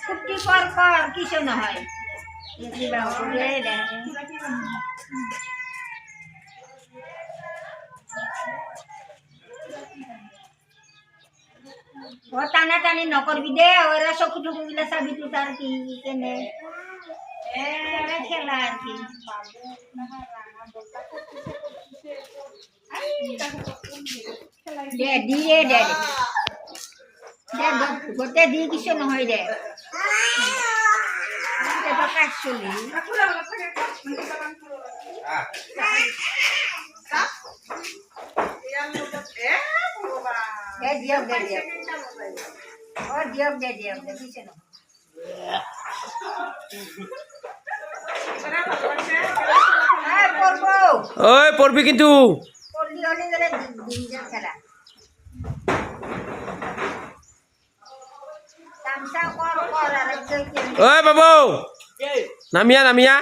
কুটি কর কর কিছু নহয় ও টানা টানি নকরবি দে ওরা চকু টুকু গিলা চাবি তো তার কি কেনে খেলা আর কি দে দিয়ে দে গোটে দি কিছু নহয় দে কাজ চলি দিয়ক দে দিয়ক ও দিয়ক দে কিছু নহয় ওই পড়বি কিন্তু ওই বাবু নামিয়া